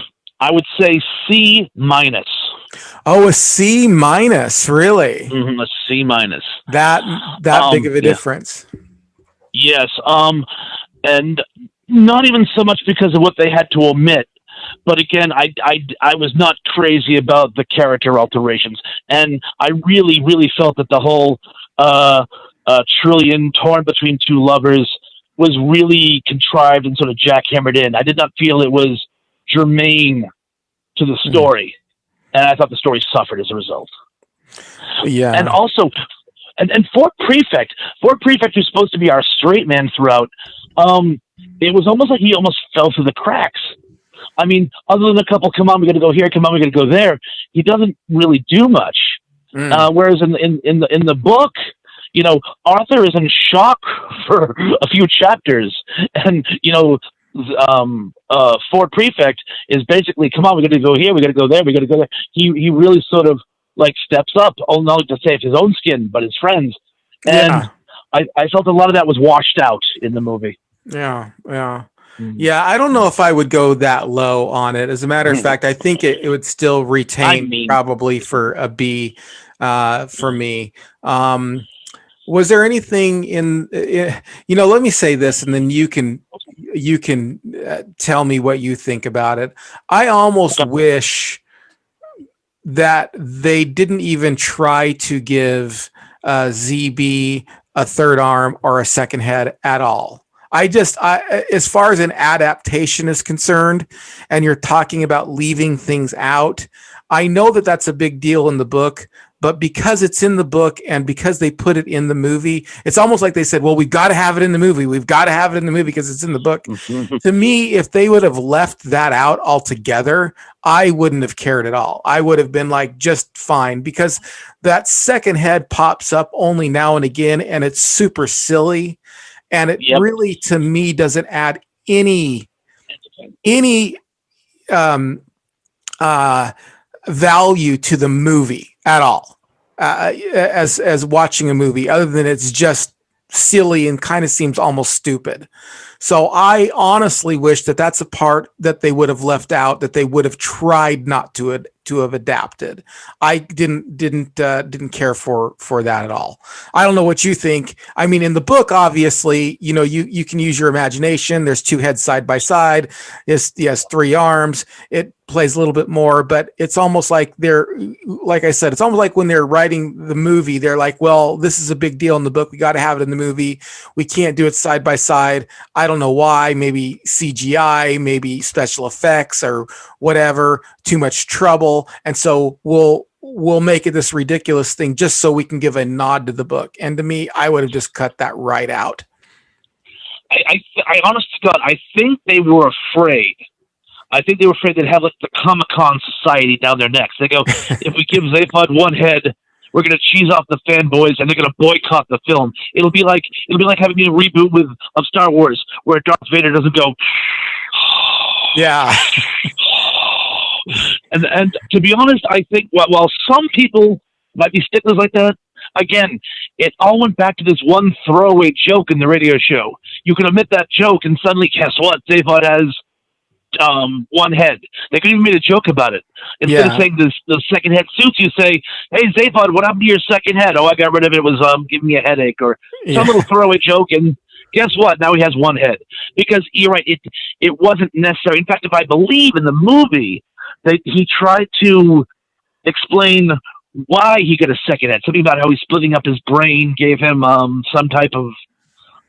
I would say C-. Oh, a C-, really? Mm-hmm, a C-. That big of a difference. Yes. And not even so much because of what they had to omit, but again, I was not crazy about the character alterations, and I really, really felt that the whole trillion torn between two lovers was really contrived and sort of jackhammered in. I did not feel it was germane to the story, and I thought the story suffered as a result. Yeah, and also, and Fort Prefect, who's supposed to be our straight man throughout, it was almost like he almost fell through the cracks. I mean, other than a couple, come on, we got to go here, come on, we got to go there. He doesn't really do much. Whereas in the book, you know, Arthur is in shock for a few chapters, and you know, Fort Prefect is basically, come on, we got to go here, we got to go there, we got to go there. He really sort of like steps up, not only to save his own skin but his friends, and I felt a lot of that was washed out in the movie. Yeah. I don't know if I would go that low on it. As a matter of fact, I think it would still retain probably for a B for me. Was there anything in let me say this, and then you can tell me what you think about it. I almost wish that they didn't even try to give ZB a third arm or a second head at all. As far as an adaptation is concerned, and you're talking about leaving things out, I know that that's a big deal in the book, but because it's in the book and because they put it in the movie, it's almost like they said, well, we've got to have it in the movie. We've got to have it in the movie because it's in the book. To me, if they would have left that out altogether, I wouldn't have cared at all. I would have been like, just fine, because that second head pops up only now and again, and it's super silly. And it really, to me, doesn't add any value to the movie at all, as watching a movie, other than it's just silly and kind of seems almost stupid. So I honestly wish that that's a part that they would have left out, that they would have tried not to have adapted. I didn't care for that at all. I don't know what you think. I mean, in the book, obviously, you can use your imagination. There's two heads side by side. He has three arms. It plays a little bit more, but it's almost like like I said, it's almost like when they're writing the movie, they're like, well, this is a big deal in the book. We got to have it in the movie. We can't do it side by side. I don't know why. Maybe CGI, maybe special effects or whatever, too much trouble. And so we'll make it this ridiculous thing just so we can give a nod to the book. And to me, I would have just cut that right out. I honestly, God, I think they were afraid. I think they were afraid they'd have like the Comic-Con Society down their necks. They go, if we give Zaphod one head, we're going to cheese off the fanboys and they're going to boycott the film. It'll be like having a reboot of Star Wars where Darth Vader doesn't go. Yeah. And to be honest, I think while some people might be sticklers like that, again, it all went back to this one throwaway joke in the radio show. You can omit that joke and suddenly, guess what? Zaphod has one head. They could even made a joke about it. Instead of saying the second head suits, you say, hey, Zaphod, what happened to your second head? Oh, I got rid of it. It was giving me a headache, or some little throwaway joke, and guess what? Now he has one head. Because you're right, it wasn't necessary. In fact, if I believe in the movie, he tried to explain why he got a second head. Something about how he's splitting up his brain gave him some type of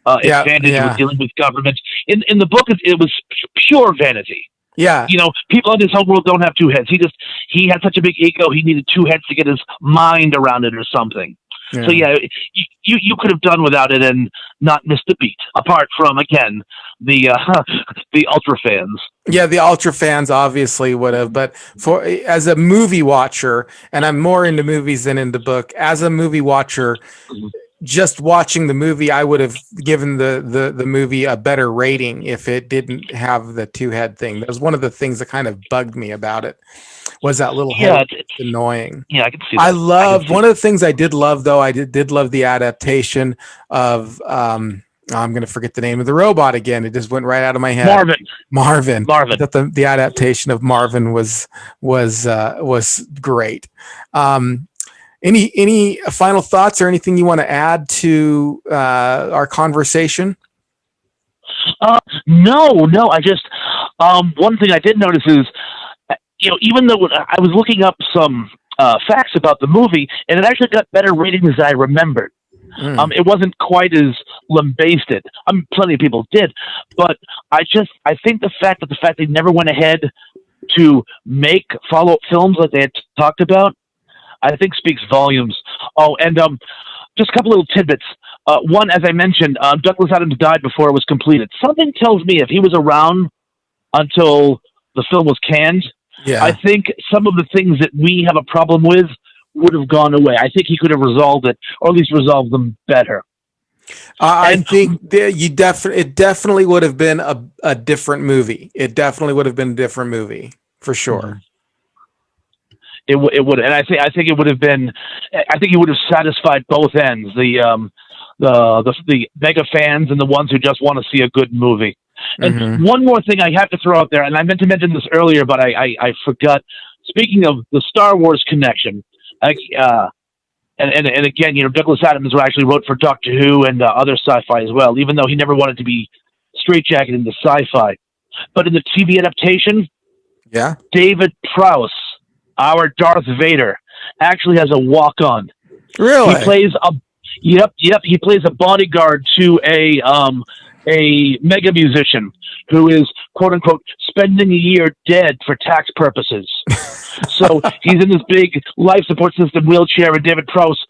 advantage with dealing with government. In the book, it was pure vanity. Yeah. People in his whole world don't have two heads. He had such a big ego, he needed two heads to get his mind around it or something. Yeah. So you could have done without it and not missed a beat, apart from, again, the ultra fans. Yeah, the ultra fans obviously would have, but for as a movie watcher, and I'm more into movies than into book. As a movie watcher, just watching the movie, I would have given the movie a better rating if it didn't have the two head thing. That was one of the things that kind of bugged me about it. Was that little head annoying? Yeah, I can see that. I loved one of the things I did love though. I did love the adaptation of I'm going to forget the name of the robot again. It just went right out of my head. Marvin. I thought the adaptation of Marvin was great. Any final thoughts or anything you want to add to our conversation? No. I just one thing I did notice is, even though I was looking up some facts about the movie, and it actually got better ratings than I remembered. It wasn't quite as lambasted. Plenty of people did, but I think the fact they never went ahead to make follow-up films like they had talked about, I think speaks volumes. Oh, and just a couple little tidbits. One, as I mentioned, Douglas Adams died before it was completed. Something tells me if he was around until the film was canned, I think some of the things that we have a problem with would have gone away. I think he could have resolved it, or at least resolved them better. I think it definitely would have been a different movie. It definitely would have been a different movie for sure. It would, and I think it would have been. I think he would have satisfied both ends, the mega fans and the ones who just want to see a good movie. And one more thing I have to throw out there, and I meant to mention this earlier, but I forgot. Speaking of the Star Wars connection, and again, Douglas Adams actually wrote for Doctor Who and other sci-fi as well, even though he never wanted to be straitjacketed into sci-fi. But in the TV adaptation, David Prowse, our Darth Vader, actually has a walk-on. Really? He plays he plays a bodyguard to a mega musician who is, quote unquote, spending a year dead for tax purposes. So he's in this big life support system wheelchair, and David Prowse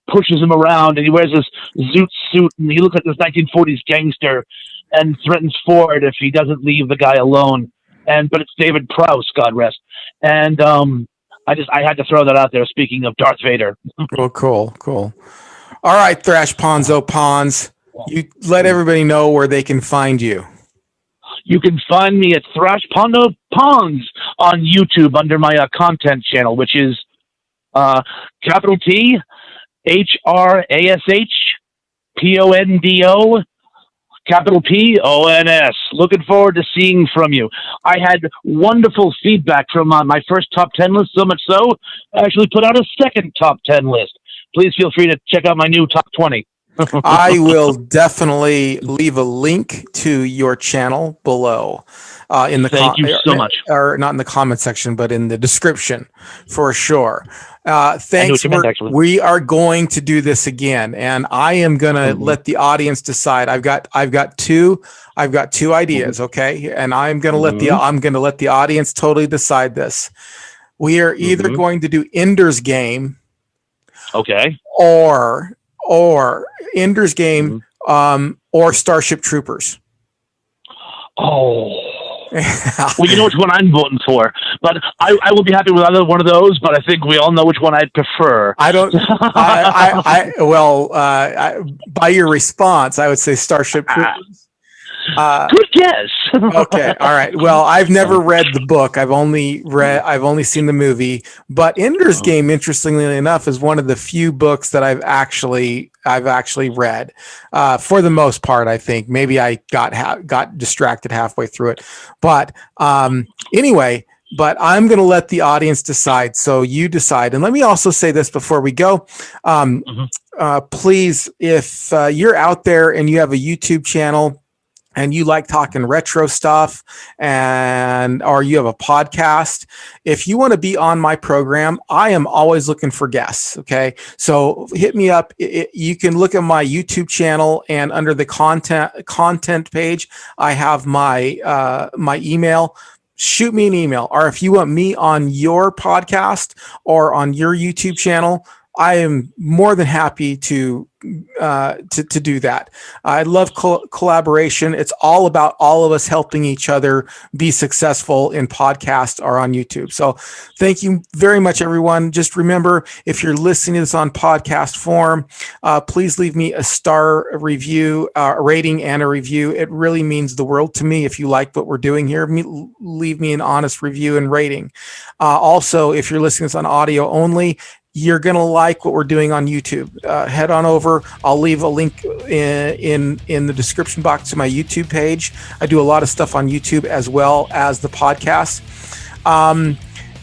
pushes him around, and he wears this zoot suit, and he looks like this 1940s gangster, and threatens Ford if he doesn't leave the guy alone. But it's David Prowse, God rest. And I had to throw that out there. Speaking of Darth Vader. Well, cool. All right, Thrashpondo Pons. You let everybody know where they can find you. You can find me at Thrashpondo Pons on YouTube under my content channel, which is capital T HRASHPONDO capital PONS. Looking forward to seeing from you. I had wonderful feedback from my first top 10 list, so much so I actually put out a second top 10 list. Please feel free to check out my new top 20. I will definitely leave a link to your channel below in the Thank you so much. Or not in the comment section, but in the description for sure. Thanks. We are going to do this again, and I am going to let the audience decide. I've got two ideas, okay? And I'm going to let the audience totally decide this. We are either going to do Ender's Game, okay, or Ender's Game, or Starship Troopers. Oh. Well, you know which one I'm voting for, but I will be happy with either one of those. But I think we all know which one I'd prefer. I don't. By your response, I would say Starship Troopers. Good guess. Okay, all right. Well, I've never read the book. I've only seen the movie. But Ender's Game, interestingly enough, is one of the few books that I've actually read. For the most part, I think maybe I got distracted halfway through it. But anyway. But I'm going to let the audience decide. So you decide. And let me also say this before we go. Please, if you're out there and you have a YouTube channel, and you like talking retro stuff, or you have a podcast, if you want to be on my program, I am always looking for guests. Okay. So hit me up. You can look at my YouTube channel, and under the content page, I have my email. Shoot me an email. Or if you want me on your podcast or on your YouTube channel, I am more than happy to do that. I love collaboration. It's all about all of us helping each other be successful in podcasts or on YouTube. So thank you very much, everyone. Just remember, if you're listening to this on podcast form, please leave me a star review, a rating and a review. It really means the world to me. If you like what we're doing here, leave me an honest review and rating. Also, if you're listening to this on audio only, you're going to like what we're doing on YouTube. Head on over. I'll leave a link in the description box to my YouTube page. I do a lot of stuff on YouTube as well as the podcast.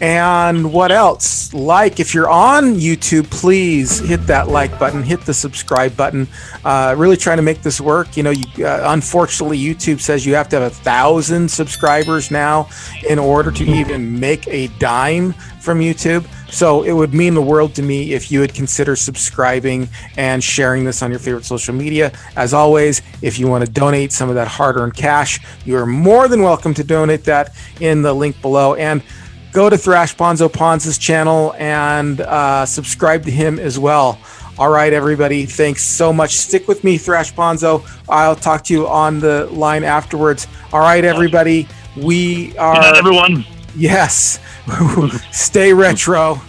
And what else? If you're on YouTube, please hit that like button, hit the subscribe button. Really trying to make this work. Unfortunately, YouTube says you have to have 1,000 subscribers now in order to even make a dime from YouTube. So it would mean the world to me if you would consider subscribing and sharing this on your favorite social media. As always, if you want to donate some of that hard-earned cash, you are more than welcome to donate that in the link below. And go to Thrashpondo Pons' channel and subscribe to him as well. All right, everybody. Thanks so much. Stick with me, Thrashpondo. I'll talk to you on the line afterwards. All right, everybody. We are... Good night, everyone. Yes. Stay retro.